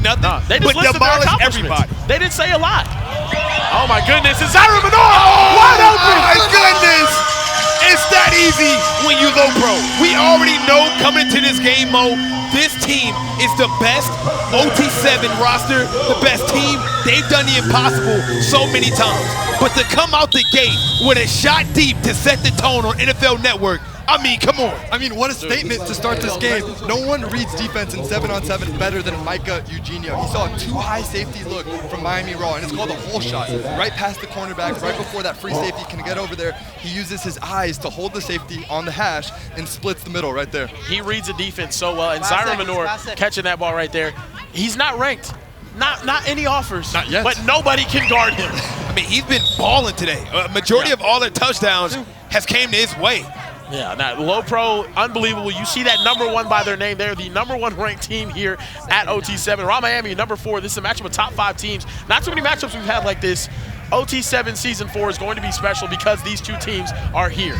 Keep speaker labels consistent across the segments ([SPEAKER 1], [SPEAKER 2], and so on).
[SPEAKER 1] nothing,
[SPEAKER 2] they just
[SPEAKER 1] but demolish everybody.
[SPEAKER 2] They didn't say a lot. Oh my goodness, it's Zyron wide open.
[SPEAKER 1] Oh my goodness. It's that easy when you low pro. We already know coming into this game, Mo, this team is the best OT7 roster, the best team. They've done the impossible so many times. But to come out the gate with a shot deep to set the tone on NFL Network, I mean, come on.
[SPEAKER 3] I mean, what a statement to start this game. No one reads defense in 7-on-7 better than Micah Eugenio. He saw a two-high safety look from Miami Raw, and it's called a hole shot. Right past the cornerback, right before that free safety can get over there, he uses his eyes to hold the safety on the hash and splits the middle right there.
[SPEAKER 2] He reads the defense so well, and Zyron Manor catching that ball right there. He's not ranked. Not any offers.
[SPEAKER 3] Not yet.
[SPEAKER 2] But nobody can guard him.
[SPEAKER 1] I mean, he's been balling today. Majority of all their touchdowns has came to his way.
[SPEAKER 2] Yeah, now low pro, unbelievable. You see that #1 by their name. They're the #1 ranked team here at OT7. Raw Miami, #4. This is a matchup of top 5 teams. Not too many matchups we've had like this. OT7 Season 4 is going to be special because these two teams are here.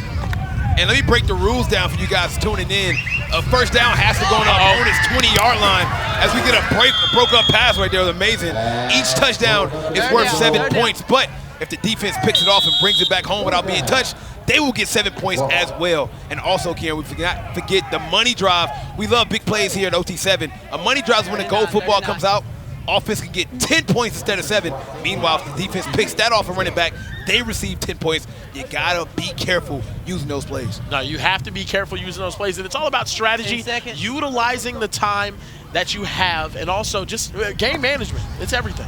[SPEAKER 1] And let me break the rules down for you guys tuning in. A first down has to go on the opponent's 20-yard line as we get a broke up pass right there. It was amazing. Each touchdown is worth 7 points, but if the defense picks it off and brings it back home without being touched, they will get 7 points as well. And also, Karen, we not forget the money drive. We love big plays here at OT7. A money drive is when the goal football comes out. Offense can get 10 points instead of 7. Meanwhile, if the defense picks that off and running back, they receive 10 points. You gotta be careful using those plays.
[SPEAKER 2] No, you have to be careful using those plays. And it's all about strategy, utilizing the time that you have, and also just game management. It's everything.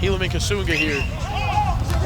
[SPEAKER 2] Helaman Kasunga here.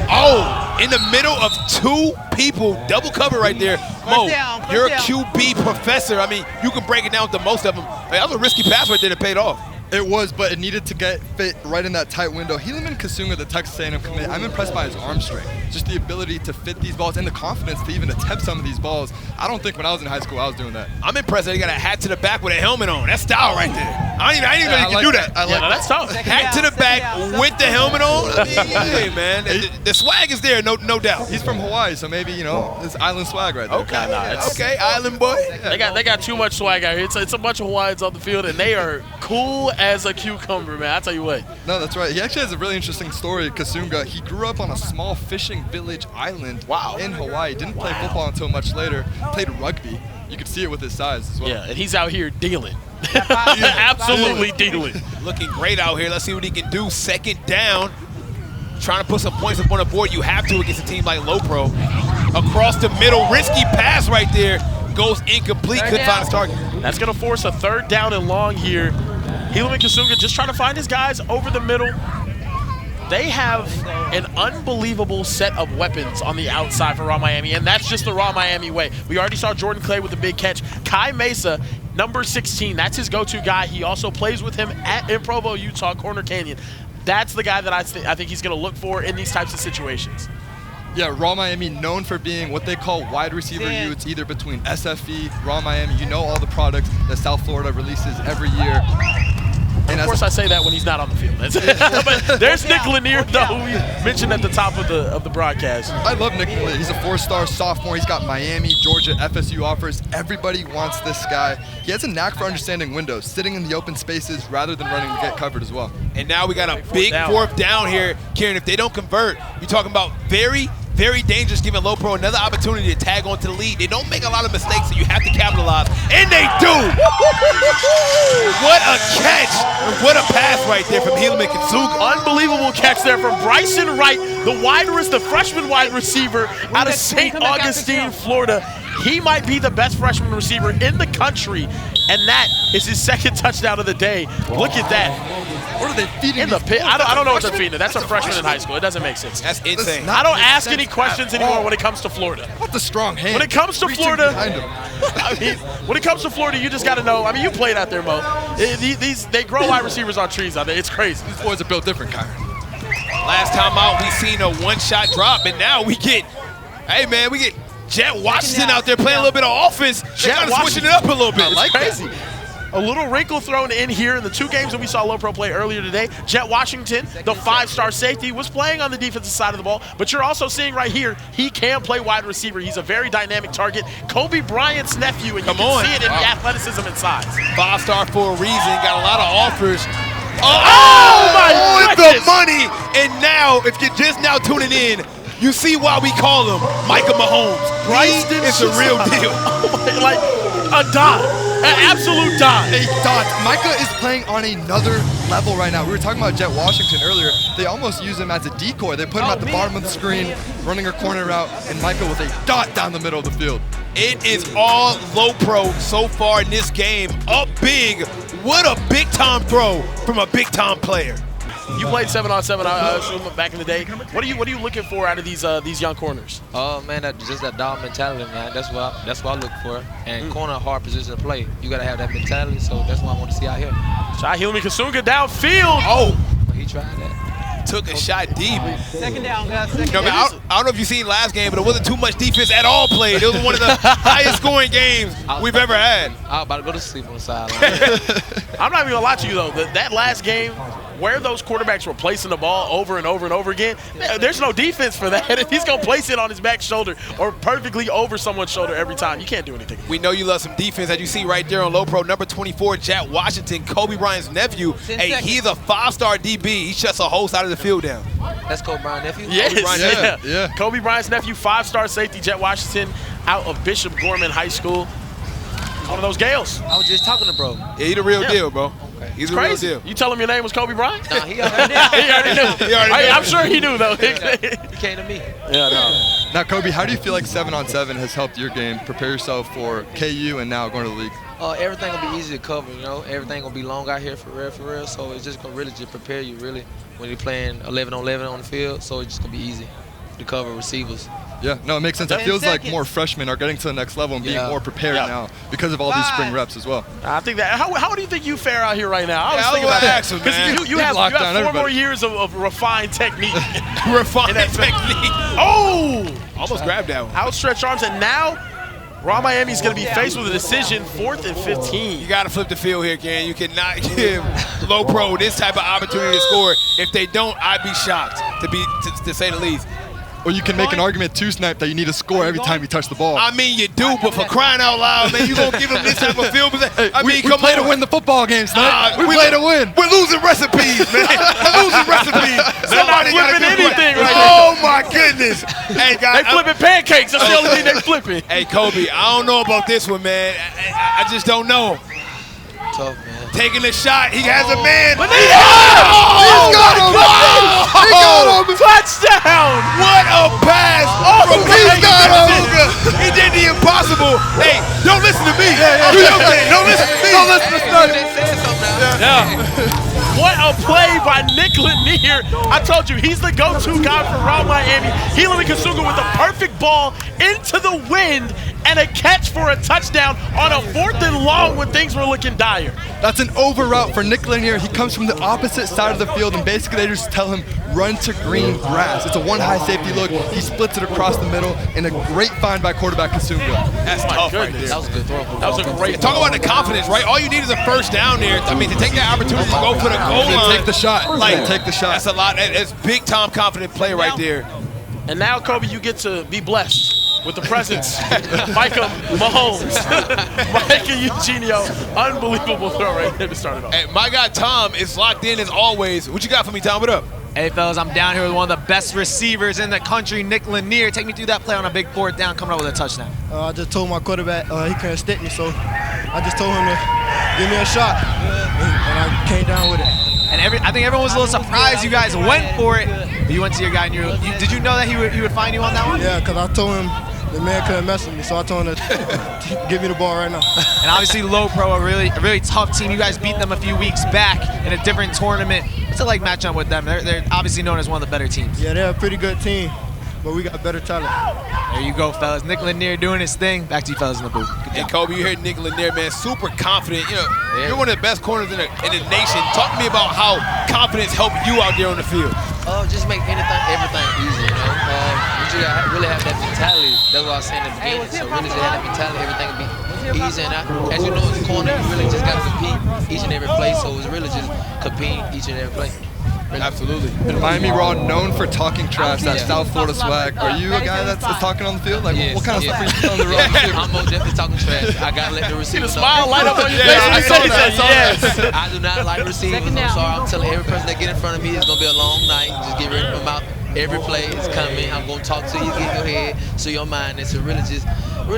[SPEAKER 1] Oh, in the middle of 2 people, double cover right there. Mo, you're a QB professor. I mean, you can break it down to most of them. That was a risky pass right there that paid off.
[SPEAKER 3] It was, but it needed to get fit right in that tight window. Helaman Kasunga, the Texas A&M commit, I'm impressed by his arm strength. Just the ability to fit these balls and the confidence to even attempt some of these balls. I don't think when I was in high school I was doing that.
[SPEAKER 1] I'm impressed that he got a hat to the back with a helmet on. That's style right there. I didn't even know he could do that.
[SPEAKER 3] I like that.
[SPEAKER 2] That's tough.
[SPEAKER 1] Hat to the back with the helmet on. I mean, hey, man, the swag is there, no doubt.
[SPEAKER 3] He's from Hawaii, so maybe, you know, it's island swag right there.
[SPEAKER 1] Okay, island boy.
[SPEAKER 2] They got too much swag out here. It's a bunch of Hawaiians on the field, and they are cool as a cucumber, man. I tell you what.
[SPEAKER 3] No, that's right. He actually has a really interesting story, Kasunga. He grew up on a small fishing village island in Hawaii. Didn't play football until much later. Played rugby. You could see it with his size as well.
[SPEAKER 2] Yeah, and he's out here dealing. Absolutely dealing.
[SPEAKER 1] Looking great out here. Let's see what he can do. Second down. Trying to put some points up on the board. You have to against a team like Low Pro. Across the middle, risky pass right there. Goes incomplete. Couldn't find his target.
[SPEAKER 2] That's going to force a 3rd down and long here. Helaman Kasunga just trying to find his guys over the middle. They have an unbelievable set of weapons on the outside for Raw Miami, and that's just the Raw Miami way. We already saw Jordan Clay with the big catch. Kai Mesa, number 16, that's his go-to guy. He also plays with him in Provo, Utah, Corner Canyon. That's the guy that I think he's going to look for in these types of situations.
[SPEAKER 3] Yeah, Raw Miami known for being what they call wide receiver units, either between SFE, Raw Miami. You know all the products that South Florida releases every year.
[SPEAKER 2] And of course, I say that when he's not on the field. But there's Nick Lanier, though, who we mentioned at the top of the broadcast.
[SPEAKER 3] I love Nick Lanier. He's a 4-star sophomore. He's got Miami, Georgia, FSU offers. Everybody wants this guy. He has a knack for understanding windows, sitting in the open spaces rather than running to get covered as well.
[SPEAKER 1] And now we got a big 4th down here. Karen, if they don't convert, you're talking about very dangerous, giving Low Pro another opportunity to tag onto the lead. They don't make a lot of mistakes, so you have to capitalize. And they do! What a catch! And what a pass right there from Helaman Kasunga.
[SPEAKER 2] Unbelievable catch there from Brysen Wright, the freshman wide receiver out of St. Augustine, Florida. He might be the best freshman receiver in the country, and that is his 2nd touchdown of the day. Look at that.
[SPEAKER 3] What are they feeding
[SPEAKER 2] in the pit? I don't know what they're feeding. That's a freshman in high school. It doesn't make sense.
[SPEAKER 1] That's insane.
[SPEAKER 2] I don't ask any questions anymore when it comes to Florida.
[SPEAKER 3] What the strong hand?
[SPEAKER 2] When it comes to Florida, I mean, when it comes to Florida, you just got to know. I mean, you played out there, Mo. They grow wide receivers on trees out there. It's crazy.
[SPEAKER 3] These boys are built different, Kyron.
[SPEAKER 1] Last time out, we seen a 1-shot drop, and now we get, hey man, we get Jet Washington out there playing a little bit of offense. Jet switching it up a little bit.
[SPEAKER 2] It's crazy. A little wrinkle thrown in here in the 2 games that we saw Low Pro play earlier today. Jet Washington, the 5-star safety, was playing on the defensive side of the ball, but you're also seeing right here, he can play wide receiver. He's a very dynamic target. Kobe Bryant's nephew, and you can see it in the athleticism and size.
[SPEAKER 1] 5-star for a reason, got a lot of offers.
[SPEAKER 2] Oh my
[SPEAKER 1] on
[SPEAKER 2] goodness!
[SPEAKER 1] the money. And now, if you're just now tuning in, you see why we call him Micah Mahomes.
[SPEAKER 2] Brysen
[SPEAKER 1] It's a real deal.
[SPEAKER 2] Like a dime, an absolute dime.
[SPEAKER 3] Hey, Dots, Micah is playing on another level right now. We were talking about Jet Washington earlier. They almost use him as a decoy. They put him at the bottom of the screen, running a corner route, and Micah with a dot down the middle of the field.
[SPEAKER 1] It is all low pro so far in this game. Up big. What a big time throw from a big time player.
[SPEAKER 2] You played 7-on-7, I assume, back in the day. What are you looking for out of these young corners?
[SPEAKER 4] Oh man, just that dog mentality, man. That's what I look for. And corner, hard position to play. You gotta have that mentality. So that's what I want to see out here.
[SPEAKER 2] Shot Hilmi Kasunga downfield.
[SPEAKER 1] Oh,
[SPEAKER 4] He tried that.
[SPEAKER 1] took a shot deep.
[SPEAKER 5] Second down, guys.
[SPEAKER 1] You know, I don't know if you've seen last game, but it wasn't too much defense at all played. It was one of the highest scoring games we've ever had.
[SPEAKER 4] I was about to go to sleep on the sideline.
[SPEAKER 2] I'm not even gonna lie to you though. That last game, where those quarterbacks were placing the ball over and over and over again, there's no defense for that. If he's gonna place it on his back shoulder or perfectly over someone's shoulder every time, you can't do anything.
[SPEAKER 1] We know you love some defense, as you see right there on low pro, number 24, Jet Washington, Kobe Bryant's nephew. Hey, he's a 5-star DB. He shuts a whole side of the field down.
[SPEAKER 4] That's Kobe Bryant nephew.
[SPEAKER 2] Yes,
[SPEAKER 3] Yeah.
[SPEAKER 2] Kobe Bryant's nephew, 5-star safety, Jet Washington, out of Bishop Gorman High School. One of those Gales.
[SPEAKER 4] I was just talking to bro.
[SPEAKER 1] Yeah, he's the real deal, bro. He's the real
[SPEAKER 2] Crazy.
[SPEAKER 1] deal.
[SPEAKER 2] You tell him your name was Kobe Bryant?
[SPEAKER 4] Nah, he already did.
[SPEAKER 2] He already knew.
[SPEAKER 1] He already knew.
[SPEAKER 2] I'm sure he knew though.
[SPEAKER 4] He came to me.
[SPEAKER 2] Yeah, no.
[SPEAKER 3] Now, Kobe, how do you feel like 7-on-7 has helped your game prepare yourself for KU and now going to the league?
[SPEAKER 4] Everything will be easy to cover, you know. Everything will be long out here for real. So it's just gonna really just prepare you really when you're playing 11-on-11 on the field. So it's just gonna be easy to cover receivers.
[SPEAKER 3] Yeah, no, it makes sense. It feels like more freshmen are getting to the next level and being more prepared now because of all these spring reps as well.
[SPEAKER 2] I think that. How do you think you fare out here right now? I was thinking
[SPEAKER 1] I
[SPEAKER 2] about
[SPEAKER 1] ask
[SPEAKER 2] that
[SPEAKER 1] him, man.
[SPEAKER 2] because you have
[SPEAKER 3] locked down
[SPEAKER 2] 4 more
[SPEAKER 3] everybody.
[SPEAKER 2] years of refined technique.
[SPEAKER 1] Refined
[SPEAKER 2] that
[SPEAKER 1] technique.
[SPEAKER 2] Oh,
[SPEAKER 1] Almost grabbed that one.
[SPEAKER 2] outstretched arms, and now Raw Miami's going to be faced with a decision, 4th and 15.
[SPEAKER 1] You got to flip the field here, Ken. You cannot give low pro this type of opportunity to score. If they don't, I'd be shocked, to say the least.
[SPEAKER 3] Or you can make an argument to Snipe that you need to score every time you touch the ball.
[SPEAKER 1] I mean, you do, but for crying out loud, man, you gonna give them this type of field position? I mean,
[SPEAKER 3] we
[SPEAKER 1] come
[SPEAKER 3] play
[SPEAKER 1] on.
[SPEAKER 3] to win the football game, Snipe. we
[SPEAKER 1] we
[SPEAKER 3] play to win.
[SPEAKER 1] We're losing recipes, man. We're losing recipes.
[SPEAKER 2] not flipping anything right
[SPEAKER 1] Oh my goodness. Hey, guys.
[SPEAKER 2] They flipping pancakes. That's the only thing they flipping.
[SPEAKER 1] Hey, Kobe, I don't know about this one, man. I just don't know.
[SPEAKER 4] Tough, man.
[SPEAKER 1] Taking the shot, he has a man.
[SPEAKER 2] But
[SPEAKER 1] He's
[SPEAKER 3] got him.
[SPEAKER 1] He got him.
[SPEAKER 2] Touchdown!
[SPEAKER 1] What a pass from
[SPEAKER 3] He's got him.
[SPEAKER 1] Kasunga. He did the impossible. Hey, don't listen to me. Do your thing. Don't listen to me.
[SPEAKER 3] Don't listen to Snipe.
[SPEAKER 4] They said something now.
[SPEAKER 2] Yeah. What a play by Nick Lanier. I told you, he's the go-to guy for Raw Miami. Hilmi Kasunga with a perfect ball into the wind and a catch for a touchdown on a 4th and long when things were looking dire.
[SPEAKER 3] That's an over route for Nick Lanier. He comes from the opposite side of the field, and basically they just tell him, run to green grass. It's a one high safety look. He splits it across the middle, and a great find by quarterback Kasunga.
[SPEAKER 1] That's
[SPEAKER 2] My
[SPEAKER 1] tough right
[SPEAKER 2] goodness.
[SPEAKER 1] there.
[SPEAKER 4] That was a good throw.
[SPEAKER 2] That was a great
[SPEAKER 1] Talk about the confidence, right? All you need is a first down there. I mean, to take that opportunity to go for the goal
[SPEAKER 3] Then
[SPEAKER 1] line.
[SPEAKER 3] take the shot.
[SPEAKER 1] Like,
[SPEAKER 3] Take the shot.
[SPEAKER 1] That's a lot. That's big time confident play right there.
[SPEAKER 2] And now, Kobe, you get to be blessed with the presence. Micah Mahomes. Micah Eugenio. Unbelievable throw right there to start it off.
[SPEAKER 1] Hey, my guy Tom is locked in as always. What you got for me, Tom? What up?
[SPEAKER 5] Hey, fellas, I'm down here with one of the best receivers in the country, Nick Lanier. Take me through that play on a big 4th down, coming up with a touchdown.
[SPEAKER 6] I just told my quarterback he couldn't stick me, so I just told him to give me a shot, and I came down with it.
[SPEAKER 5] And I think everyone was a little surprised you guys went for it. But you went to your guy, and did you know that he would find you on that one?
[SPEAKER 6] Yeah, because I told him the man couldn't mess with me, so I told him to give me the ball right now.
[SPEAKER 5] And obviously, Low Pro, a really tough team. You guys beat them a few weeks back in a different tournament. What's it like matching up with them? They're obviously known as one of the better teams.
[SPEAKER 6] Yeah, they're a pretty good team, but we got better talent.
[SPEAKER 5] There you go, fellas. Nick Lanier doing his thing. Back to you, fellas, in the booth. Good
[SPEAKER 1] Hey,
[SPEAKER 5] job.
[SPEAKER 1] Kobe, you heard Nick Lanier, man, super confident. You know, you're one of the best corners in the nation. Talk to me about how confidence helped you out there on the field.
[SPEAKER 4] Just make everything easy, you know. You just really have that mentality. That's what I was saying at the beginning. So really just have that mentality, everything will be easy. And as you know, as a corner, you really just got to compete each and every play. So it's really just competing each and every play.
[SPEAKER 1] Absolutely.
[SPEAKER 3] And Miami Raw known for talking trash, that
[SPEAKER 4] Yeah.
[SPEAKER 3] South Florida swag. Are you a guy that's talking on the field? Like,
[SPEAKER 4] Yes,
[SPEAKER 3] what kind of
[SPEAKER 4] yes.
[SPEAKER 3] stuff are you on the road?
[SPEAKER 4] I'm most definitely talking trash. I gotta let the receiver know.
[SPEAKER 2] Smile light up on your face
[SPEAKER 1] Yeah,
[SPEAKER 2] when
[SPEAKER 1] I
[SPEAKER 2] you
[SPEAKER 1] saw
[SPEAKER 2] said
[SPEAKER 1] that, I saw
[SPEAKER 2] yes.
[SPEAKER 4] I do not like receivers. I'm sorry. I'm telling every person that get in front of me it's gonna be a long night. Just get ready for my mouth. Every play is coming. I'm gonna talk to you, get in your head, so your mind is really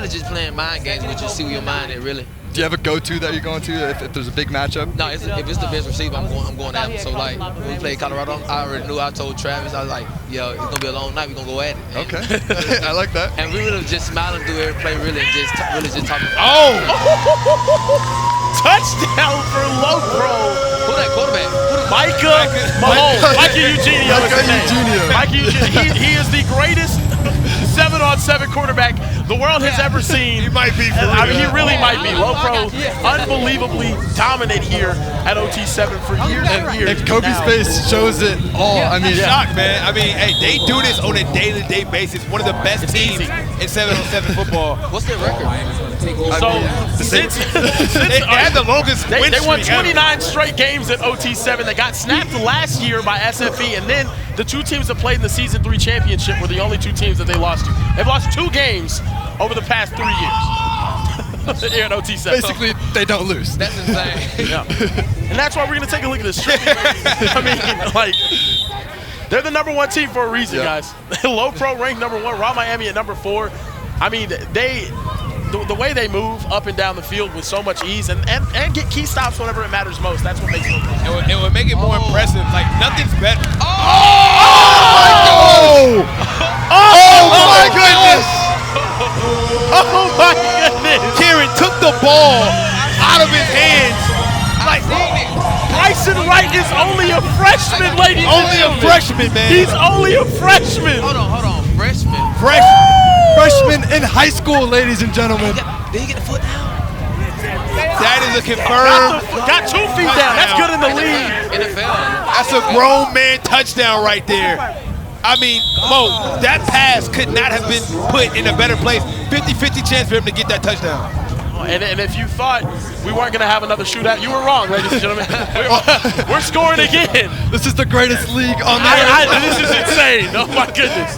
[SPEAKER 4] just playing mind games with you. See where your mind is really.
[SPEAKER 3] Do you have a go-to that you're going to if there's a big matchup?
[SPEAKER 4] No, if it's the best receiver, I'm going at him. So like when we played Colorado, I already knew. I told Travis, I was like, yo, it's gonna be a long night. We're gonna go at it. And,
[SPEAKER 3] Okay, I like that.
[SPEAKER 4] And we really just smiling through every play, really, and just talking.
[SPEAKER 1] Oh!
[SPEAKER 2] Touchdown for Low Pro.
[SPEAKER 4] Who that quarterback?
[SPEAKER 2] Micah Mahomes. Micah Eugenio is his name.
[SPEAKER 3] Eugenio.
[SPEAKER 2] Micah Eugenio. He is the greatest 7-on-7 quarterback the world has ever seen.
[SPEAKER 1] He might be for real.
[SPEAKER 2] I mean, he really might be. Low Pro, unbelievably dominant here at OT7 for years and years.
[SPEAKER 3] And Kobe's
[SPEAKER 2] now.
[SPEAKER 3] face shows it all. I mean,
[SPEAKER 1] Shocked, man. I mean, hey, they do this on a day-to-day basis. One of the best
[SPEAKER 2] It's
[SPEAKER 1] teams
[SPEAKER 2] easy.
[SPEAKER 1] in 7-on-7 football.
[SPEAKER 4] What's their record?
[SPEAKER 2] So since
[SPEAKER 1] They had the longest
[SPEAKER 2] They
[SPEAKER 1] win
[SPEAKER 2] won
[SPEAKER 1] streak ever.
[SPEAKER 2] 29 straight games at OT7. They got snapped last year by SFE, and then the two teams that played in the Season 3 championship were the only two teams that they lost to. They've lost 2 games over the past 3 years here at OT7.
[SPEAKER 3] basically, they don't lose.
[SPEAKER 4] That's insane.
[SPEAKER 2] Yeah. And that's why we're going to take a look at this. I mean, like, they're the #1 team for a reason, guys. Low Pro ranked #1, Raw Miami at #4. I mean, the way they move up and down the field with so much ease and get key stops whenever it matters most. That's what makes it impressive.
[SPEAKER 1] It would make it more impressive. Like, nothing's better.
[SPEAKER 2] Oh my goodness! Oh my goodness!
[SPEAKER 1] Kieran took the ball out of his hands.
[SPEAKER 2] Like, Brysen Wright is only a freshman, ladies and
[SPEAKER 1] Only a
[SPEAKER 2] gentlemen.
[SPEAKER 1] freshman, man.
[SPEAKER 2] He's only a freshman.
[SPEAKER 4] Hold on, freshman.
[SPEAKER 3] Freshman in high school, ladies and gentlemen.
[SPEAKER 4] Did he get the foot down?
[SPEAKER 1] That is a confirmed.
[SPEAKER 2] Got 2 feet down. That's good in the league.
[SPEAKER 4] NFL.
[SPEAKER 1] That's a grown man touchdown right there. I mean, Mo, that pass could not have been put in a better place. 50-50 chance for him to get that touchdown.
[SPEAKER 2] And if you thought we weren't going to have another shootout, you were wrong, ladies and gentlemen. We're scoring again.
[SPEAKER 3] This is the greatest league on the earth.
[SPEAKER 2] This is insane. Oh, my goodness.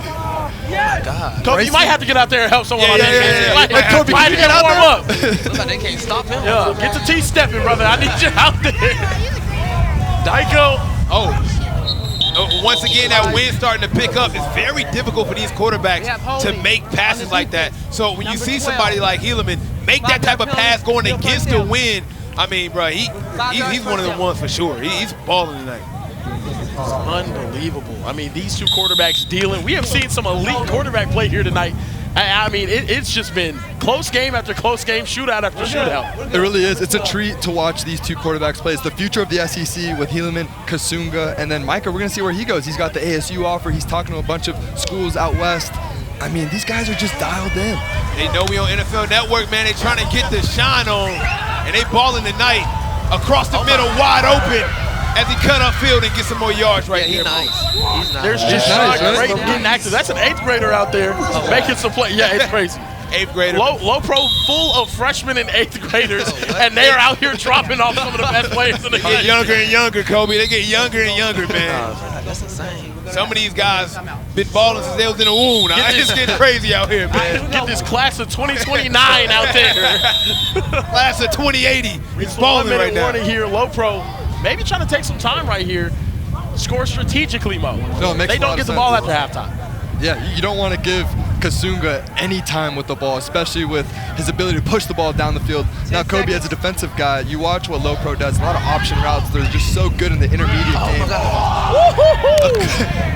[SPEAKER 4] God.
[SPEAKER 2] Kobe, you might have to get out there and help someone on
[SPEAKER 1] Yeah,
[SPEAKER 2] that.
[SPEAKER 1] yeah, yeah.
[SPEAKER 2] Might
[SPEAKER 1] Like,
[SPEAKER 3] Kobe,
[SPEAKER 2] might
[SPEAKER 3] can you
[SPEAKER 2] have
[SPEAKER 3] get
[SPEAKER 2] to
[SPEAKER 3] out
[SPEAKER 2] warm up.
[SPEAKER 4] Looks like they can't stop him.
[SPEAKER 2] Yeah, get to T-stepping, brother. I need you out there. Dyko.
[SPEAKER 1] Once again, that wind starting to pick up. It's very difficult for these quarterbacks to make passes like that. So when you see somebody like Helaman make that type of pass going against the wind, I mean, bro, he's one of the ones for sure. He's balling tonight.
[SPEAKER 2] Unbelievable. I mean, these two quarterbacks dealing. We have seen some elite quarterback play here tonight. I mean, it's just been close game after close game, shootout after shootout.
[SPEAKER 3] It really is. It's a treat to watch these two quarterbacks play. It's the future of the SEC with Helaman, Kasunga, and then Micah. We're going to see where he goes. He's got the ASU offer. He's talking to a bunch of schools out west. I mean, these guys are just dialed in.
[SPEAKER 1] They know we on NFL Network, man. They trying to get the shine on, and they balling tonight across the middle, wide open, as he cut upfield and get some more yards right here.
[SPEAKER 4] He's nice.
[SPEAKER 2] There's
[SPEAKER 3] He's
[SPEAKER 2] just
[SPEAKER 3] nice, right?
[SPEAKER 2] great getting active. That's an 8th grader out there making some play. Yeah, it's crazy.
[SPEAKER 1] 8th grader.
[SPEAKER 2] Low Pro full of freshmen and 8th graders, and they are out here dropping off some of the best players in the
[SPEAKER 1] They get
[SPEAKER 2] game.
[SPEAKER 1] younger and younger, Kobe. They get younger and younger, man.
[SPEAKER 4] That's insane.
[SPEAKER 1] Some of these guys been balling since they was in the womb. Now, it's getting crazy out here, man.
[SPEAKER 2] Get this class of 2029 out there.
[SPEAKER 1] Class of 2080. He's balling
[SPEAKER 2] 1 minute
[SPEAKER 1] right now.
[SPEAKER 2] warning here. Low Pro maybe trying to take some time right here. Score strategically, Mo.
[SPEAKER 3] No, it makes
[SPEAKER 2] they
[SPEAKER 3] a
[SPEAKER 2] don't
[SPEAKER 3] lot
[SPEAKER 2] get
[SPEAKER 3] of
[SPEAKER 2] the ball
[SPEAKER 3] sense.
[SPEAKER 2] after halftime.
[SPEAKER 3] Yeah, you don't want to give Kasunga any time with the ball, especially with his ability to push the ball down the field. Now, Kobe, as a defensive guy, you watch what Low Pro does. A lot of option routes. They're just so good in the intermediate game.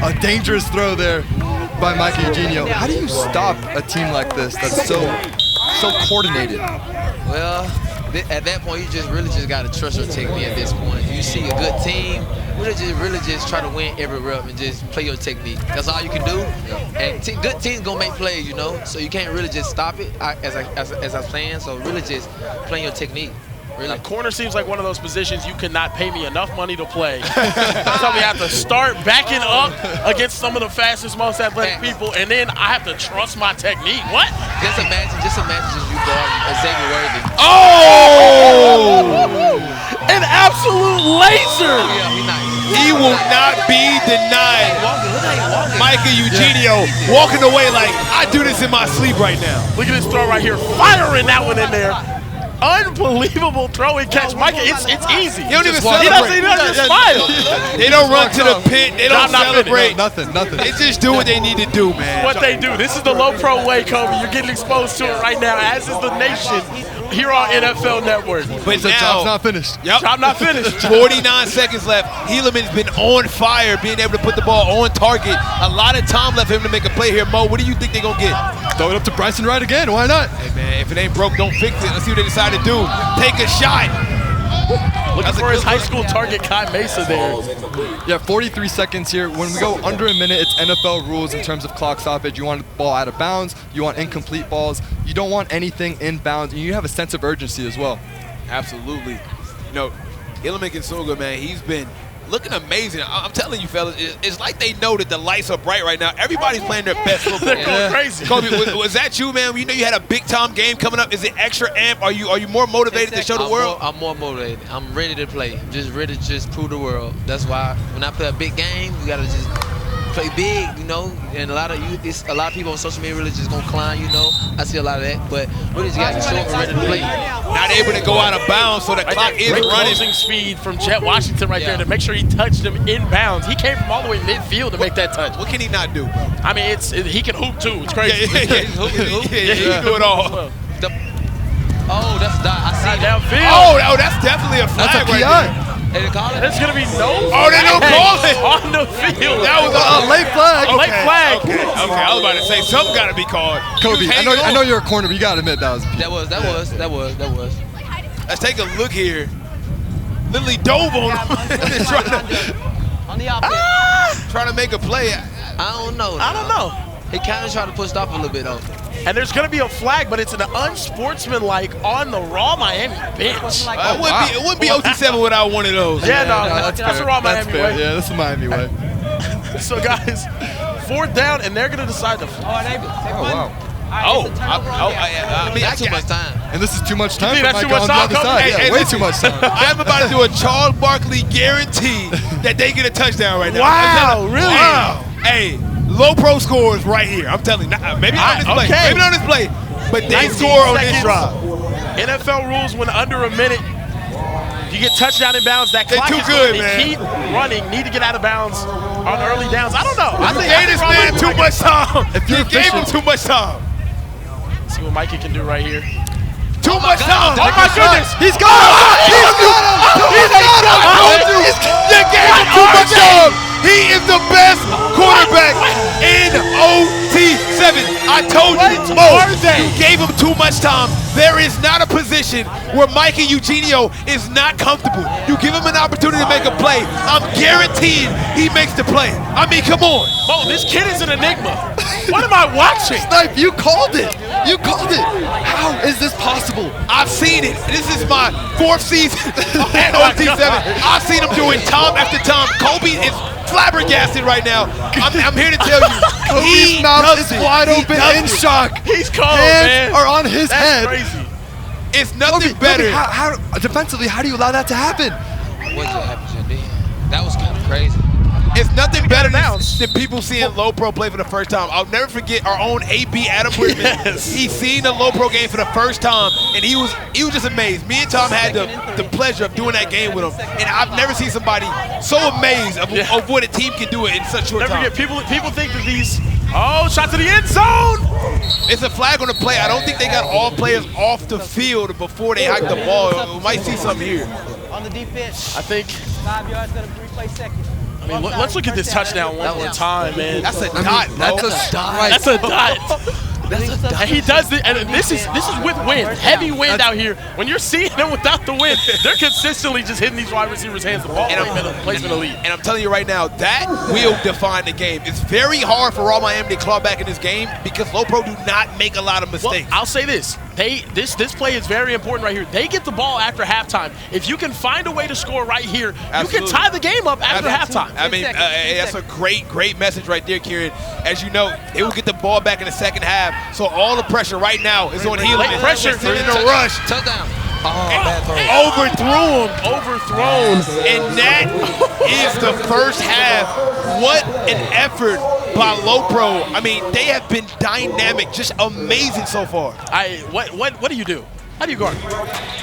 [SPEAKER 3] A dangerous throw there by Micah Eugenio. How do you stop a team like this that's so coordinated?
[SPEAKER 4] Well, at that point, you just really got to trust your technique at this point. You see a good team, really just try to win every rep and just play your technique. That's all you can do. And good teams gonna make plays, you know. So you can't really just stop it as I was saying. So really just playing your technique. Really.
[SPEAKER 2] Corner seems like one of those positions you cannot pay me enough money to play. So we have to start backing up against some of the fastest, most athletic people, and then I have to trust my technique. What?
[SPEAKER 4] Just imagine you guard Xavier Worthy.
[SPEAKER 1] Oh!
[SPEAKER 2] An absolute laser!
[SPEAKER 4] Yeah, he nice.
[SPEAKER 1] He will not not be denied. Micah Eugenio walking away like, I do this in my sleep right now.
[SPEAKER 2] Look at this throw right here. Firing that one in there. Unbelievable throw and catch. Micah, it's easy.
[SPEAKER 1] He don't even
[SPEAKER 2] He
[SPEAKER 1] celebrate.
[SPEAKER 2] doesn't smile.
[SPEAKER 1] They don't run to the pit. They don't celebrate.
[SPEAKER 3] Nothing.
[SPEAKER 1] They just do what they need to do, man.
[SPEAKER 2] What they do. This is the low pro way, Kobe. You're getting exposed to it right now, as is the nation here on NFL Network.
[SPEAKER 1] But
[SPEAKER 3] The
[SPEAKER 1] now,
[SPEAKER 3] job's not finished.
[SPEAKER 1] Yep.
[SPEAKER 2] Job not finished.
[SPEAKER 1] 49 seconds left. Helaman's been on fire, being able to put the ball on target. A lot of time left for him to make a play here. Mo, what do you think they're going to get?
[SPEAKER 3] Throw it up to Brysen Wright again. Why not?
[SPEAKER 1] Hey, man, if it ain't broke, don't fix it. Let's see what they decide to do. Take a shot.
[SPEAKER 2] Looking for his high school target, Kai Mesa there.
[SPEAKER 3] Yeah, 43 seconds here. When we go under a minute, it's NFL rules in terms of clock stoppage. You want the ball out of bounds. You want incomplete balls. You don't want anything in bounds. And you have a sense of urgency as well.
[SPEAKER 1] Absolutely. You know, Helaman Kinsoga, man, he's been looking amazing. I'm telling you, fellas, it's like they know that the lights are bright right now. Everybody's playing their best football.
[SPEAKER 2] They're going crazy.
[SPEAKER 1] Kobe, was that you, man? You know you had a big-time game coming up. Is it extra amp? Are you more motivated to show the world?
[SPEAKER 4] I'm more motivated. I'm ready to play. I'm just ready to just prove the world. That's why when I play a big game, we got to just play big, you know. And a lot of people on social media really just gonna climb, you know. I see a lot of that, but really just got to show up and ready to play.
[SPEAKER 1] Not able to go out of bounds, so the clock is
[SPEAKER 2] Great
[SPEAKER 1] running.
[SPEAKER 2] closing speed from Jet Washington right there to make sure he touched him in bounds. He came from all the way midfield to make that touch.
[SPEAKER 1] What can he not do?
[SPEAKER 2] I mean, he can hoop too. It's crazy.
[SPEAKER 1] Yeah, he can do it all.
[SPEAKER 4] Oh, that's that. I see that.
[SPEAKER 2] Downfield.
[SPEAKER 1] Oh, that's definitely a flag
[SPEAKER 3] That's a
[SPEAKER 1] right
[SPEAKER 3] PI.
[SPEAKER 1] there.
[SPEAKER 4] They call it.
[SPEAKER 2] There's going to be no
[SPEAKER 1] Oh, they don't call it.
[SPEAKER 2] on the field.
[SPEAKER 1] That was
[SPEAKER 3] A late flag.
[SPEAKER 2] Late flag.
[SPEAKER 1] Okay, I was about to say something got to be called.
[SPEAKER 3] Kobe, I know you're a corner, but you got to admit that was.
[SPEAKER 4] That was.
[SPEAKER 1] Let's take a look here. Literally dove on him.
[SPEAKER 7] On the opposite.
[SPEAKER 1] trying to make a play.
[SPEAKER 4] I don't know.
[SPEAKER 2] I don't know.
[SPEAKER 4] He kind of tried to push it off a little bit though.
[SPEAKER 2] And there's going to be a flag, but it's an unsportsmanlike on the Raw Miami bench.
[SPEAKER 1] It wouldn't be OT7 without one of those.
[SPEAKER 2] Yeah, no,
[SPEAKER 3] that's
[SPEAKER 2] that's
[SPEAKER 3] fair.
[SPEAKER 2] a Raw
[SPEAKER 3] That's
[SPEAKER 2] Miami
[SPEAKER 3] fair.
[SPEAKER 2] way.
[SPEAKER 3] Yeah, that's the Miami way.
[SPEAKER 2] So, guys, 4th down, and they're going to decide to.
[SPEAKER 3] Wow.
[SPEAKER 1] I mean,
[SPEAKER 4] That's too much time.
[SPEAKER 3] And this is too much time
[SPEAKER 2] think
[SPEAKER 3] for
[SPEAKER 2] that's too
[SPEAKER 3] Micah
[SPEAKER 2] much
[SPEAKER 3] on the
[SPEAKER 2] time,
[SPEAKER 3] other
[SPEAKER 2] Kobe?
[SPEAKER 3] side.
[SPEAKER 1] Hey,
[SPEAKER 3] Yeah, way
[SPEAKER 1] listen.
[SPEAKER 3] too much time.
[SPEAKER 1] I'm about to do a Charles Barkley guarantee that they get a touchdown right now.
[SPEAKER 2] Wow, really?
[SPEAKER 1] Wow. Hey, low pro scores right here. I'm telling you. Maybe not on this play.
[SPEAKER 2] Okay.
[SPEAKER 1] Maybe not on this play. But they
[SPEAKER 2] 19
[SPEAKER 1] score on this
[SPEAKER 2] seconds.
[SPEAKER 1] drive.
[SPEAKER 2] NFL rules when under a minute. You get touchdown in bounds. That
[SPEAKER 1] They're
[SPEAKER 2] clock
[SPEAKER 1] too
[SPEAKER 2] is
[SPEAKER 1] good,
[SPEAKER 2] going to
[SPEAKER 1] man.
[SPEAKER 2] keep running. Need to get out of bounds on early downs. I don't know. I
[SPEAKER 1] You
[SPEAKER 2] think
[SPEAKER 1] gave this man too much time. You
[SPEAKER 3] you're
[SPEAKER 1] gave him
[SPEAKER 3] efficient-
[SPEAKER 1] too much time.
[SPEAKER 2] See what Mikey can do right here.
[SPEAKER 1] Too much time.
[SPEAKER 2] Oh my goodness!
[SPEAKER 3] He's got him! He's got him! He's got him! I told you!
[SPEAKER 1] You gave him too much time. He is the best quarterback in OT7. I told you, Mo, you gave him too much time. There is not a position where Micah Eugenio is not comfortable. You give him an opportunity to make a play, I'm guaranteed he makes the play. I mean, come on.
[SPEAKER 2] Mo, this kid is an enigma. What am I watching?
[SPEAKER 3] Snipe, you called it! You called it! How is this possible?
[SPEAKER 1] I've seen it. This is my 4th season at OT7. I've seen him doing time after time. Kobe is flabbergasted right now. I'm here to tell you,
[SPEAKER 3] Kobe's mouth is wide open in shock.
[SPEAKER 2] He's cold,
[SPEAKER 3] Hands
[SPEAKER 2] man.
[SPEAKER 3] are on his
[SPEAKER 2] That's
[SPEAKER 3] head.
[SPEAKER 2] crazy.
[SPEAKER 1] It's nothing
[SPEAKER 3] Kobe,
[SPEAKER 1] better.
[SPEAKER 3] how defensively, how do you allow that to happen?
[SPEAKER 4] What just happened, JD? That was kind of crazy.
[SPEAKER 1] It's nothing better than people seeing low pro play for the first time. I'll never forget our own AB Adam Whitman.
[SPEAKER 2] Yes.
[SPEAKER 1] He's seen the low pro game for the first time, and he was just amazed. Me and Tom had the pleasure of doing that game with him, and I've never seen somebody so amazed of what a team can do in such short
[SPEAKER 2] Never
[SPEAKER 1] time.
[SPEAKER 2] forget, people think that these. Oh, shot to the end zone.
[SPEAKER 1] It's a flag on the play. I don't think they got all players off the field before they hiked the ball. We might see something here.
[SPEAKER 7] On the defense.
[SPEAKER 2] I think.
[SPEAKER 7] 5 yards, going to replay second.
[SPEAKER 2] I mean, let's look at this touchdown one more time, man.
[SPEAKER 1] That's a dot, bro.
[SPEAKER 3] That's a strike.
[SPEAKER 2] That's a dot. And he does it, and this is with wind, heavy wind out here. When you're seeing them without the wind, they're consistently just hitting these wide receivers' hands. The ball placement elite.
[SPEAKER 1] And I'm telling you right now, that will define the game. It's very hard for Raw Miami to claw back in this game because low pro do not make a lot of mistakes.
[SPEAKER 2] Well, I'll say this. This play is very important right here. They get the ball after halftime. If you can find a way to score right here, you can tie the game up after halftime.
[SPEAKER 1] I mean, that's a great message right there, Kieran. As you know, they will get the ball back in the second half. So all the pressure right now is on Helaman.
[SPEAKER 2] Late pressure.
[SPEAKER 1] They're in a rush.
[SPEAKER 4] Touchdown.
[SPEAKER 1] Overthrew him.
[SPEAKER 2] Overthrown.
[SPEAKER 1] And that is the first half. What an effort by Low Pro. I mean, they have been dynamic, just amazing so far.
[SPEAKER 2] What do you do? How do you guard?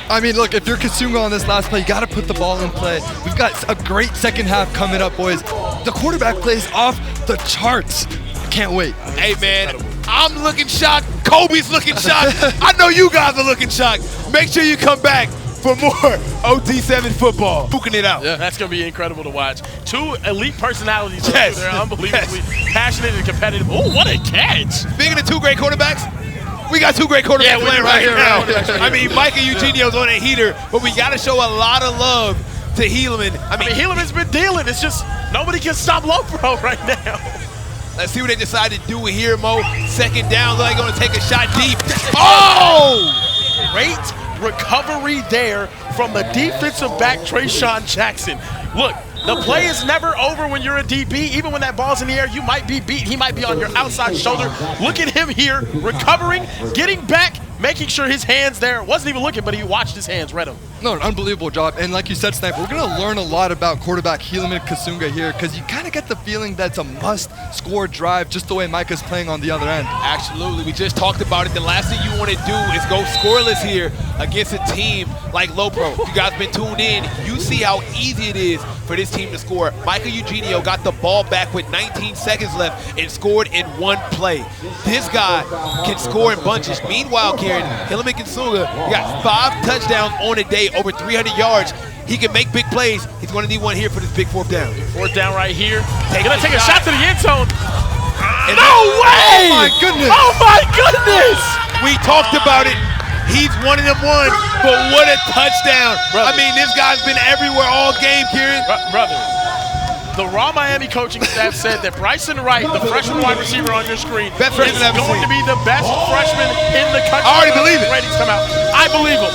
[SPEAKER 3] I mean, look, if you're Kasunga on this last play, you got to put the ball in play. We've got a great second half coming up, boys. The quarterback plays off the charts. Can't wait.
[SPEAKER 1] Hey, man, I'm looking shocked. Kobe's looking shocked. I know you guys are looking shocked. Make sure you come back for more OT7 football. Booking it out.
[SPEAKER 2] Yeah, that's going to be incredible to watch. Two elite personalities.
[SPEAKER 1] Yes.
[SPEAKER 2] They're unbelievably passionate and competitive. Oh, what a catch.
[SPEAKER 1] Speaking of two great quarterbacks, we got two great quarterbacks playing right here now. I mean, Micah Eugenio's on a heater, but we got to show a lot of love to Helaman.
[SPEAKER 2] I mean, Helaman's been dealing. It's just nobody can stop Low Pro right now.
[SPEAKER 1] Let's see what they decide to do here, Mo. Second down, they're going to take a shot deep. Oh!
[SPEAKER 2] Great recovery there from the defensive back, Trayshawn Jackson. Look, the play is never over when you're a DB. Even when that ball's in the air, you might be beat. He might be on your outside shoulder. Look at him here, recovering, getting back, making sure his hand's there. Wasn't even looking, but he watched his hands, read him.
[SPEAKER 3] No, an unbelievable job. And like you said, Snipe, we're going to learn a lot about quarterback Helaman Kasunga here because you kind of get the feeling that it's a must-score drive just the way Micah's playing on the other end.
[SPEAKER 1] Absolutely. We just talked about it. The last thing you want to do is go scoreless here against a team like Low Pro. If you guys been tuned in, you see how easy it is for this team to score. Micah Eugenio got the ball back with 19 seconds left and scored in one play. This guy can score in bunches. Meanwhile, Karen, Helaman Kasunga got 5 touchdowns on a day, over 300 yards. He can make big plays. He's going to need one here for this big fourth down.
[SPEAKER 2] Fourth down right here. Gonna take a shot to the end zone.
[SPEAKER 1] And
[SPEAKER 2] no way!
[SPEAKER 3] Oh my goodness!
[SPEAKER 2] Oh my goodness!
[SPEAKER 1] We talked about it. He's one of them one, but what a touchdown.
[SPEAKER 2] Brother.
[SPEAKER 1] I mean, this guy's been everywhere all game, Kieran.
[SPEAKER 2] Brother, the Raw Miami coaching staff said that Brysen Wright, the freshman wide receiver on your screen,
[SPEAKER 1] Best freshman
[SPEAKER 2] is
[SPEAKER 1] I've ever
[SPEAKER 2] going
[SPEAKER 1] seen.
[SPEAKER 2] to be the best freshman in the country.
[SPEAKER 1] I already believe it.
[SPEAKER 2] Ratings come out. I believe him.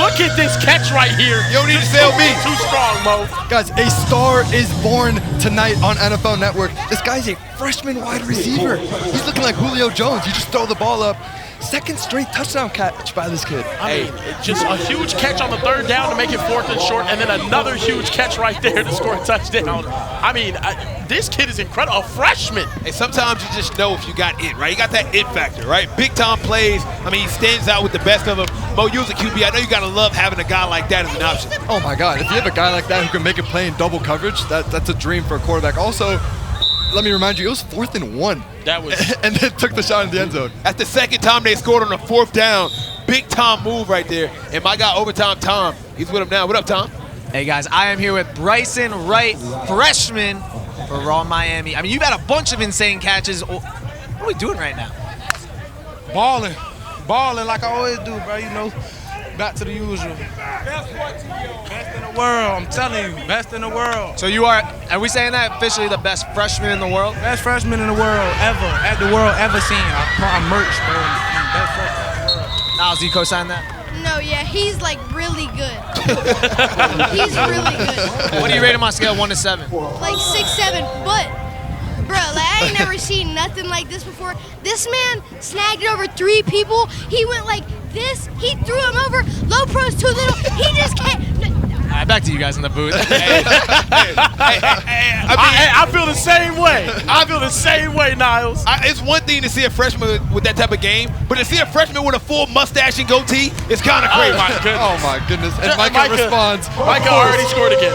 [SPEAKER 2] Look at this catch right here.
[SPEAKER 1] You don't need to sell me.
[SPEAKER 2] Too strong, Mo.
[SPEAKER 3] Guys, a star is born tonight on NFL Network. This guy's a freshman wide receiver. He's looking like Julio Jones. You just throw the ball up. Second straight touchdown catch by this kid.
[SPEAKER 2] I mean, just a huge catch on the third down to make it 4th and short, and then another huge catch right there to score a touchdown. I mean, this kid is incredible. A freshman.
[SPEAKER 1] And sometimes you just know if you got it, right? You got that it factor, right? Big time plays. I mean, he stands out with the best of them. Mo, you as a QB, I know you got to love having a guy like that as an option.
[SPEAKER 3] Oh my God, if you have a guy like that who can make a play in double coverage, that's a dream for a quarterback. Also, let me remind you, it was 4th and 1.
[SPEAKER 2] That was.
[SPEAKER 3] And then took the shot in the end zone.
[SPEAKER 1] That's the second time they scored on a 4th down. Big Tom move right there. And my guy, Overtime Tom, he's with him now. What up, Tom?
[SPEAKER 5] Hey guys, I am here with Brysen Wright, freshman for Raw Miami. I mean, you've had a bunch of insane catches. What are we doing right now?
[SPEAKER 6] Balling like I always do, bro. You know, back to the usual. Best in the world. I'm telling you, best in the world.
[SPEAKER 5] So you are we saying that officially the best freshman in the world?
[SPEAKER 6] Best freshman in the world ever, at the world ever seen. I merch, bro. Best freshman in the world.
[SPEAKER 5] Niles, do you co-sign that?
[SPEAKER 8] No, yeah, he's like really good. He's really good.
[SPEAKER 5] What do you rate him on a scale of 1 to 7?
[SPEAKER 8] Like 6, 7, but bro, like I ain't never seen nothing like this before. This man snagged over 3 people. He went like this. He threw him over. Low Pro's too little. He just can't.
[SPEAKER 5] All right, back to you guys in the booth.
[SPEAKER 2] I feel the same way. I feel the same way, Niles.
[SPEAKER 1] It's one thing to see a freshman with that type of game, but to see a freshman with a full mustache and goatee is kind of crazy.
[SPEAKER 3] Oh my goodness. And Micah responds.
[SPEAKER 2] Micah already scored again.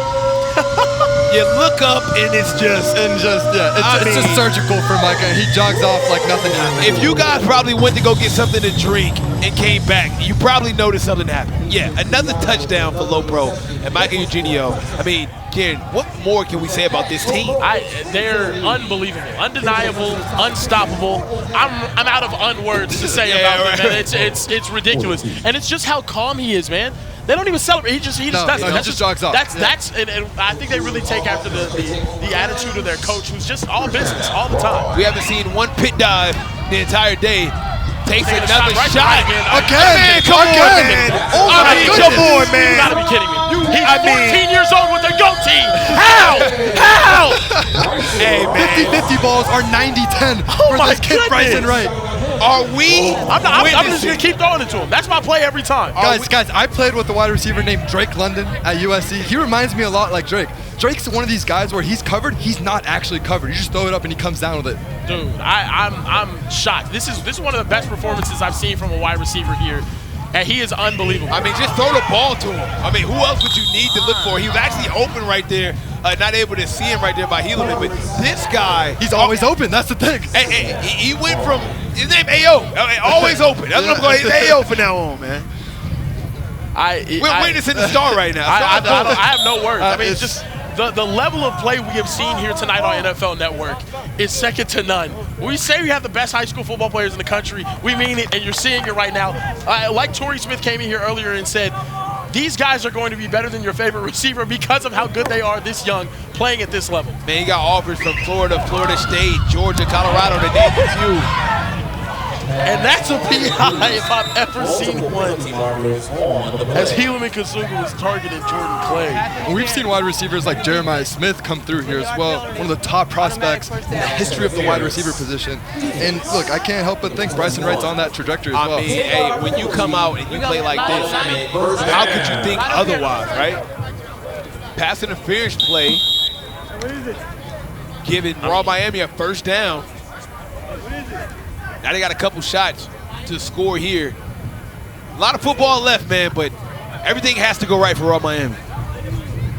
[SPEAKER 1] You look up and it's just
[SPEAKER 3] It's just surgical for Micah. He jogs off like nothing happened.
[SPEAKER 1] If you guys probably went to go get something to drink and came back, you probably noticed something happened. Yeah, another touchdown for Low Pro and Micah Eugenio. I mean, Karen, what more can we say about this team?
[SPEAKER 2] They're unbelievable, undeniable, unstoppable. I'm out of unwords to say about them, man. It's ridiculous, and it's just how calm he is, man. They don't even celebrate. He just does it.
[SPEAKER 3] He just jogs off.
[SPEAKER 2] And I think they really take after the attitude of their coach, who's just all business all the time.
[SPEAKER 1] We haven't seen one pit dive the entire day. Takes another shot.
[SPEAKER 3] Again.
[SPEAKER 1] Man, come on, man.
[SPEAKER 3] Oh my goodness.
[SPEAKER 1] Come on, man.
[SPEAKER 2] You gotta be kidding me. He's 14 years old with a goatee. How?
[SPEAKER 1] Hey, man.
[SPEAKER 3] 50-50 balls are 90-10 for
[SPEAKER 2] my
[SPEAKER 3] this kid,
[SPEAKER 2] goodness.
[SPEAKER 3] Brysen Wright.
[SPEAKER 1] Are we
[SPEAKER 2] I'm just going to keep throwing it to him. That's my play every time.
[SPEAKER 3] Guys, I played with a wide receiver named Drake London at USC. He reminds me a lot like Drake. Drake's one of these guys where he's covered, he's not actually covered. You just throw it up and he comes down with it.
[SPEAKER 2] Dude, I'm shocked. This is one of the best performances I've seen from a wide receiver here, and he is unbelievable.
[SPEAKER 1] I mean, just throw the ball to him. I mean, who else would you need to look for? He was actually open right there, not able to see him right there by Helaman, but this guy.
[SPEAKER 3] He's always open, that's the thing.
[SPEAKER 1] Hey, he went from, his name A.O., always open. That's what I'm going to say, A.O. from now on, man. We're witnessing the star right now.
[SPEAKER 2] I have no words. I mean, it's just the level of play we have seen here tonight on NFL Network is second to none. When we say we have the best high school football players in the country, we mean it, and you're seeing it right now. Like Torrey Smith came in here earlier and said, these guys are going to be better than your favorite receiver because of how good they are this young, playing at this level.
[SPEAKER 1] Man, he got offers from Florida, Florida State, Georgia, Colorado, to name a few.
[SPEAKER 2] And that's a PI if I've ever seen one. As Helaman Kasunga was targeting Jordan Clay.
[SPEAKER 3] And we've seen wide receivers like Jeremiah Smith come through here as well. One of the top prospects in the history of the wide receiver position. And look, I can't help but think Brysen Wright's on that trajectory as well.
[SPEAKER 1] I mean, hey, when you come out and you play like this, I mean, how could you think otherwise, right? Pass interference play, giving Raw Miami a first down. Now they got a couple shots to score here. A lot of football left, man, but everything has to go right for Raw Miami.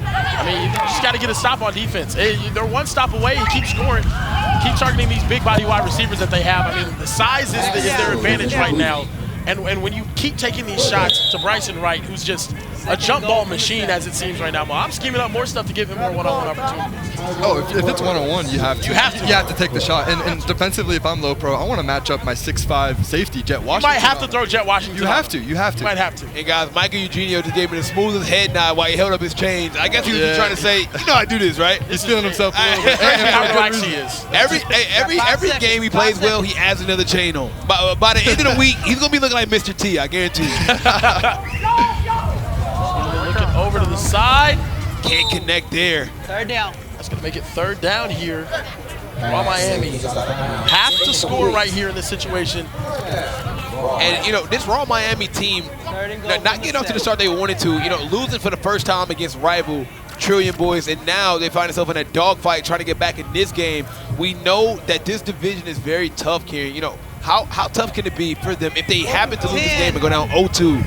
[SPEAKER 2] I mean, you just got to get a stop on defense. They're one stop away. You keep scoring. Keep targeting these big body wide receivers that they have. I mean, the size is their advantage right now. And when you keep taking these shots to Brysen Wright, who's just a jump ball machine as it seems right now, I'm scheming up more stuff to give him more one-on-one opportunities.
[SPEAKER 3] Oh, if it's one-on-one, you have to.
[SPEAKER 2] You have to
[SPEAKER 3] take the shot. And defensively, if I'm low pro, I want to match up my 6'5" safety, Jet Washington.
[SPEAKER 2] You might have to throw Jet Washington.
[SPEAKER 3] You have to. You
[SPEAKER 2] might have to.
[SPEAKER 1] Hey, guys, Michael Eugenio just gave me the smoothest head nod while he held up his chains. I guess he was just trying to say, you know I do this, right?
[SPEAKER 3] He's feeling himself a little bit.
[SPEAKER 2] How relaxed he is.
[SPEAKER 1] Every game he plays well, he adds another chain on. By the end of the week, he's going to be looking like Mr. T, I guarantee you.
[SPEAKER 2] Looking over to the side.
[SPEAKER 1] Can't connect there.
[SPEAKER 7] Third down.
[SPEAKER 2] That's going to make it third down here. Raw Miami have to score right here in this situation.
[SPEAKER 1] And, you know, this Raw Miami team, not getting off to the start they wanted to, you know, losing for the first time against rival Trillion Boys, and now they find themselves in a dogfight trying to get back in this game. We know that this division is very tough, Kieran. You know, how tough can it be for them if they happen to lose this game and go down 0-2?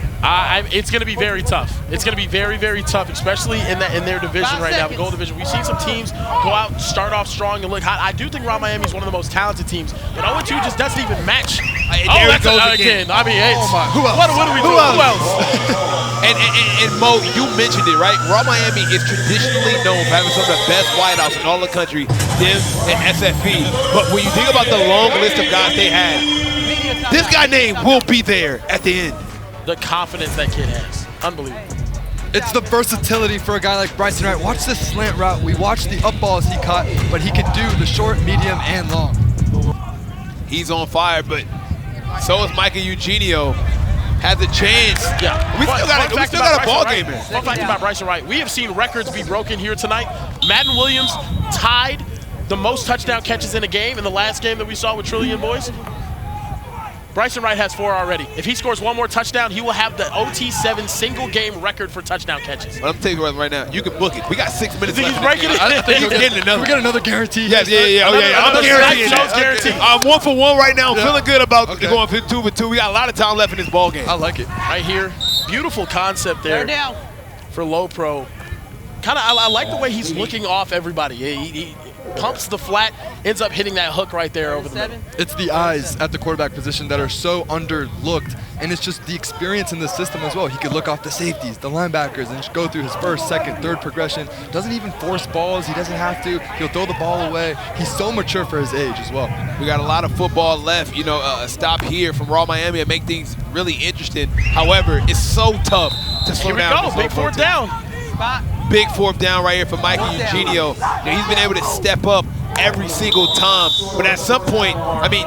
[SPEAKER 2] It's going to be very tough. It's going to be very, very tough, especially in their division right now, the gold division. We've seen some teams go out and start off strong and look hot. I do think Raw Miami is one of the most talented teams, but 0-2 just doesn't even match.
[SPEAKER 1] There it goes again.
[SPEAKER 2] I mean,
[SPEAKER 3] Who else?
[SPEAKER 2] What are we doing? Who else?
[SPEAKER 1] And Mo, you mentioned it, right? Raw Miami is traditionally known for having some of the best wideouts in all the country, them and SFE. But when you think about the long list of guys they had, this guy named will be there at the end.
[SPEAKER 2] The confidence that kid has. Unbelievable.
[SPEAKER 3] It's the versatility for a guy like Brysen Wright. Watch this slant route. We watched the up balls he caught, but he can do the short, medium, and long.
[SPEAKER 1] He's on fire, but so is Michael Eugenio. Has a chance.
[SPEAKER 2] Yeah.
[SPEAKER 1] We still got a ball game here.
[SPEAKER 2] Fun fact about Brysen Wright. We have seen records be broken here tonight. Madden Williams tied the most touchdown catches in a game in the last game that we saw with Trillion Boys. Brysen Wright has 4 already. If he scores one more touchdown, he will have the OT7 single game record for touchdown catches.
[SPEAKER 1] But I'm telling you right now, you can book it. We got 6 minutes left.
[SPEAKER 2] He's breaking it.
[SPEAKER 1] I think he's getting another.
[SPEAKER 3] We got another guarantee.
[SPEAKER 1] Yeah. I'm guaranteeing that.
[SPEAKER 2] Guarantee.
[SPEAKER 1] I'm 1 for 1 right now. I'm feeling good about going 2 for 2. We got a lot of time left in this ball game.
[SPEAKER 3] I like it.
[SPEAKER 2] Right here, beautiful concept there
[SPEAKER 7] Third down.
[SPEAKER 2] for low pro. I like the way he's looking off everybody. He pumps the flat, ends up hitting that hook right there over the middle.
[SPEAKER 3] It's the eyes at the quarterback position that are so underlooked, and it's just the experience in the system as well. He could look off the safeties, the linebackers, and just go through his first, second, third progression. Doesn't even force balls. He doesn't have to. He'll throw the ball away. He's so mature for his age as well.
[SPEAKER 1] We got a lot of football left. You know, a stop here from Raw Miami and make things really interesting. However, it's so tough to slow down.
[SPEAKER 2] Here we go, big fourth down.
[SPEAKER 1] Big fourth down right here for Michael Eugenio. He's been able to step up every single time. But at some point, I mean,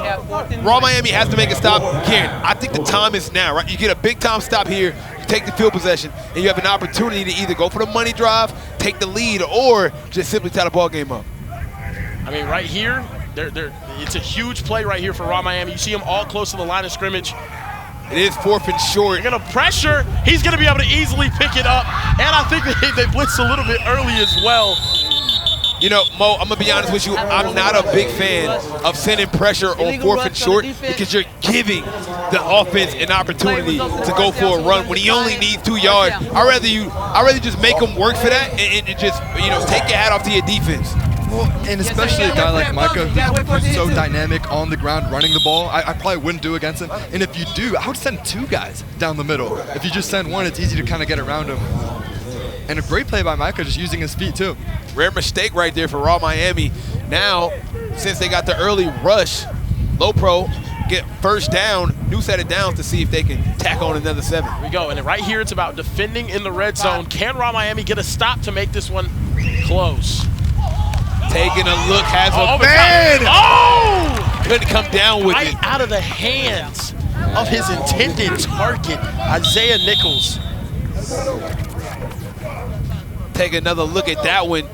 [SPEAKER 1] Raw Miami has to make a stop. Kieran, I think the time is now, right? You get a big time stop here, you take the field possession, and you have an opportunity to either go for the money drive, take the lead, or just simply tie the ball game up.
[SPEAKER 2] I mean, right here, It's a huge play right here for Raw Miami. You see them all close to the line of scrimmage.
[SPEAKER 1] It is 4th and short.
[SPEAKER 2] They're going to pressure. He's going to be able to easily pick it up. And I think they blitzed a little bit early as well.
[SPEAKER 1] You know, Mo, I'm going to be honest with you. I'm not a big fan of sending pressure on 4th and short because you're giving the offense an opportunity to go for a run when he only needs 2 yards. I'd rather just make him work for that and just, you know, take your hat off to your defense.
[SPEAKER 3] Well, and especially a guy like Micah who's so dynamic on the ground running the ball, I probably wouldn't do against him. And if you do, I would send 2 guys down the middle. If you just send one, it's easy to kind of get around him. And a great play by Micah, just using his feet too.
[SPEAKER 1] Rare mistake right there for Raw Miami. Now, since they got the early rush, Low Pro get first down, new set of downs to see if they can tack on another 7.
[SPEAKER 2] Here we go, and right here it's about defending in the red zone. Can Raw Miami get a stop to make this one close?
[SPEAKER 1] Taking a look, has a
[SPEAKER 2] man! Oh!
[SPEAKER 1] Couldn't come down with
[SPEAKER 2] right
[SPEAKER 1] it.
[SPEAKER 2] out of the hands of his intended target, Isaiah Nichols.
[SPEAKER 1] Take another look at that one.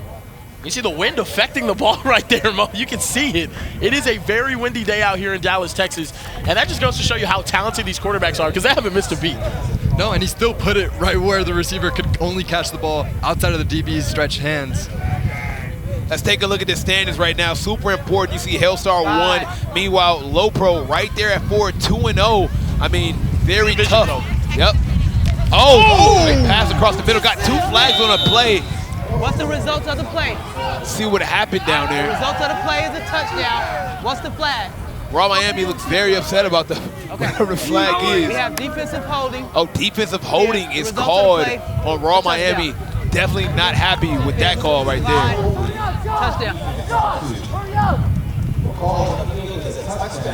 [SPEAKER 2] You see the wind affecting the ball right there, Mo. You can see it. It is a very windy day out here in Dallas, Texas. And that just goes to show you how talented these quarterbacks are because they haven't missed a beat.
[SPEAKER 3] No, and he still put it right where the receiver could only catch the ball outside of the DB's stretched hands.
[SPEAKER 1] Let's take a look at the standings right now. Super important. You see Hellstar 1. Meanwhile, Low Pro right there at 4, 2-0. I mean, very tough. Yep. Oh! Big pass across the middle. Got 2 flags on a play.
[SPEAKER 7] What's the result of the play?
[SPEAKER 1] See what happened down
[SPEAKER 7] The
[SPEAKER 1] there.
[SPEAKER 7] result of the play is a touchdown. What's the flag?
[SPEAKER 1] Raw Miami looks very upset about the whatever the flag
[SPEAKER 7] We
[SPEAKER 1] is.
[SPEAKER 7] have defensive holding.
[SPEAKER 1] Oh, defensive holding
[SPEAKER 7] Yeah,
[SPEAKER 1] is
[SPEAKER 7] result of
[SPEAKER 1] called
[SPEAKER 7] the play,
[SPEAKER 1] on Raw
[SPEAKER 7] touchdown.
[SPEAKER 1] Miami. Definitely not happy with that call right there.
[SPEAKER 7] Touchdown.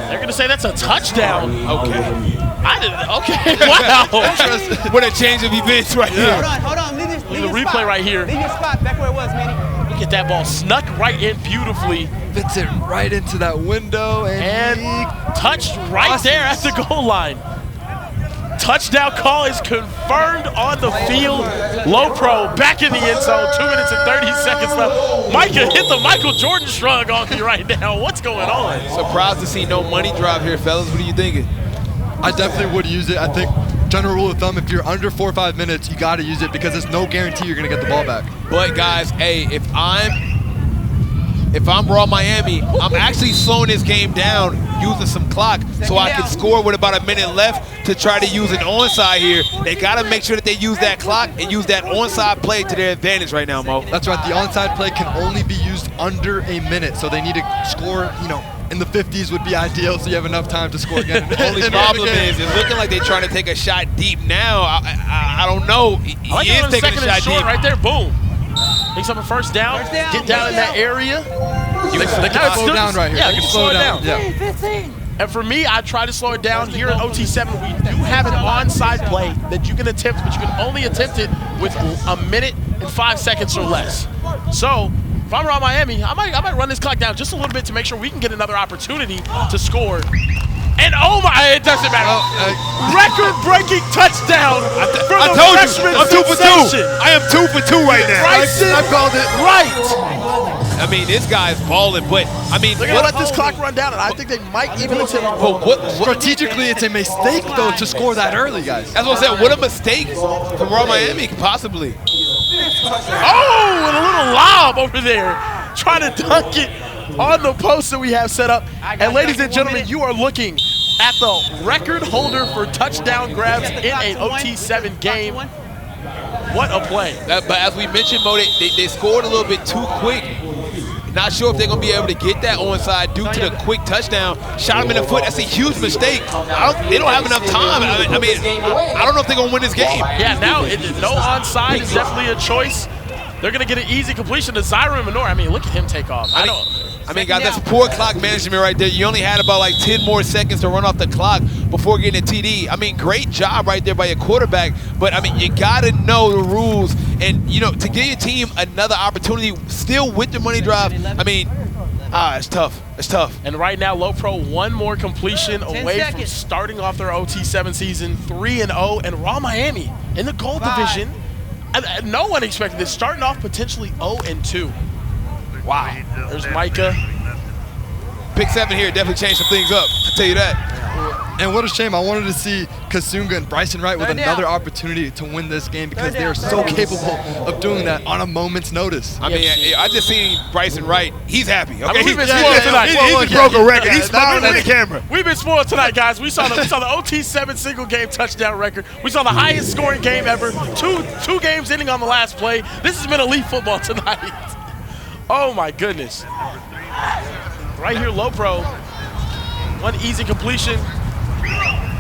[SPEAKER 2] They're going to say that's a touchdown.
[SPEAKER 1] Okay.
[SPEAKER 2] I didn't. Okay, wow.
[SPEAKER 1] What a change of events right here.
[SPEAKER 7] Hold on. Leave
[SPEAKER 2] The
[SPEAKER 7] your
[SPEAKER 2] replay
[SPEAKER 7] spot.
[SPEAKER 2] right here.
[SPEAKER 7] Leave your spot back where it was, Manny.
[SPEAKER 2] Look at that ball snuck right in beautifully
[SPEAKER 3] Fits it right into that window
[SPEAKER 2] and
[SPEAKER 3] he
[SPEAKER 2] touched right there at the goal line. Touchdown call is confirmed on the field. Low Pro back in the end zone. 2 minutes and 30 seconds left. Micah hit the Michael Jordan shrug on me right now. What's going on?
[SPEAKER 1] Surprised to see no money drop here, fellas. What are you thinking?
[SPEAKER 3] I definitely would use it. I think general rule of thumb, if you're under 4 or 5 minutes, you got to use it because there's no guarantee you're going to get the ball back.
[SPEAKER 1] But guys, hey, if I'm Raw Miami, I'm actually slowing this game down, using some clock so I can score with about a minute left to try to use an onside here. They got to make sure that they use that clock and use that onside play to their advantage right now, Mo.
[SPEAKER 3] That's right. The onside play can only be used under a minute, so they need to score, in the 50s would be ideal, so you have enough time to score again.
[SPEAKER 1] The only problem is it's looking like they're trying to take a shot deep now. I don't know. He
[SPEAKER 2] I like
[SPEAKER 1] is
[SPEAKER 2] it on
[SPEAKER 1] taking a
[SPEAKER 2] second and
[SPEAKER 1] shot
[SPEAKER 2] short
[SPEAKER 1] deep.
[SPEAKER 2] right there. Boom. Picks up a first down. Get down in that area.
[SPEAKER 3] They can slow down right here.
[SPEAKER 2] Yeah,
[SPEAKER 3] They
[SPEAKER 2] you
[SPEAKER 3] can
[SPEAKER 2] can slow it down.
[SPEAKER 3] Yeah.
[SPEAKER 2] And for me, I try to slow it down. Here at OT7, we do have an onside play that you can attempt, but you can only attempt it with a minute and 5 seconds or less. So if I'm Raw Miami, I might run this clock down just a little bit to make sure we can get another opportunity to score. And oh my, it doesn't matter. Record-breaking touchdown for
[SPEAKER 1] I
[SPEAKER 2] the
[SPEAKER 1] told
[SPEAKER 2] freshman
[SPEAKER 1] you, I'm 2 for 2.
[SPEAKER 2] sensation.
[SPEAKER 1] I am 2 for 2 right now.
[SPEAKER 2] Brysen
[SPEAKER 3] I called it.
[SPEAKER 2] Wright.
[SPEAKER 1] I mean, this guy's balling, but I mean,
[SPEAKER 2] They're going to let this clock run down, and I think they might even attempt.
[SPEAKER 1] but what
[SPEAKER 3] Strategically, it's a mistake, though, to score that early, guys.
[SPEAKER 1] that's what I said. What a mistake from Raw Miami, possibly.
[SPEAKER 2] Oh, and a little lob over there. Trying to dunk it on the post that we have set up. And ladies and gentlemen, you are looking at the record holder for touchdown grabs in an OT7 game. What a play.
[SPEAKER 1] But as we mentioned, Mo, they scored a little bit too quick. Not sure if they're going to be able to get that onside due to the quick touchdown. Shot him in the foot. That's a huge mistake. They don't have enough time. I don't know if they're going to win this game.
[SPEAKER 2] Yeah, now no onside is definitely a choice. They're going to get an easy completion to Zyron Minor. I mean, look at him take off.
[SPEAKER 1] I mean, guys, that's poor clock management right there. You only had about like 10 more seconds to run off the clock before getting a TD. I mean, great job right there by your quarterback. But, I mean, you got to know the rules. And, to give your team another opportunity still with the money drive, I mean, it's tough. It's tough.
[SPEAKER 2] And right now, Low Pro, one more completion away from starting off their OT7 season, 3-0. And Raw Miami in the gold division. No one expected this. Starting off potentially 0-2. Wow. There's Micah.
[SPEAKER 1] Pick 7 here definitely changed some thirds up. I'll tell you that.
[SPEAKER 3] And what a shame. I wanted to see Kasunga and Brysen Wright with another opportunity to win this game because they are so capable of doing that on a moment's notice.
[SPEAKER 1] I mean, I just seen Brysen Wright. He's happy. Okay,
[SPEAKER 2] we've been spoiled tonight.
[SPEAKER 1] He just broke a record. He's smiling at the camera.
[SPEAKER 2] We've been spoiled tonight, guys. We saw the OT7 single game touchdown record. We saw the highest scoring game ever. Two games ending on the last play. This has been elite football tonight. Oh my goodness. Right here, low pro. One easy completion.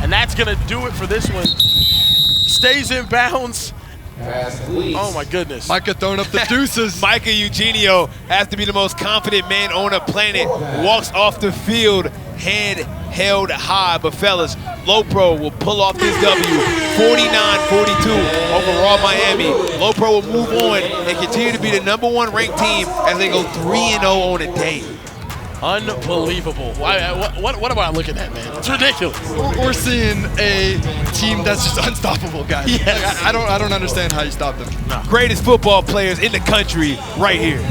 [SPEAKER 2] And that's going to do it for this one. Stays in bounds. Oh, my goodness.
[SPEAKER 3] Micah throwing up the deuces.
[SPEAKER 1] Micah Eugenio has to be the most confident man on the planet. Walks off the field, head held high. But, fellas, Low Pro will pull off this W, 49-42 over Raw Miami. Low Pro will move on and continue to be the #1 ranked team as they go 3-0 on the day.
[SPEAKER 2] Unbelievable. What am I looking at, man? It's ridiculous.
[SPEAKER 3] We're seeing a team that's just unstoppable, guys.
[SPEAKER 2] Yes.
[SPEAKER 3] I don't understand how you stop them.
[SPEAKER 1] Greatest football players in the country right here.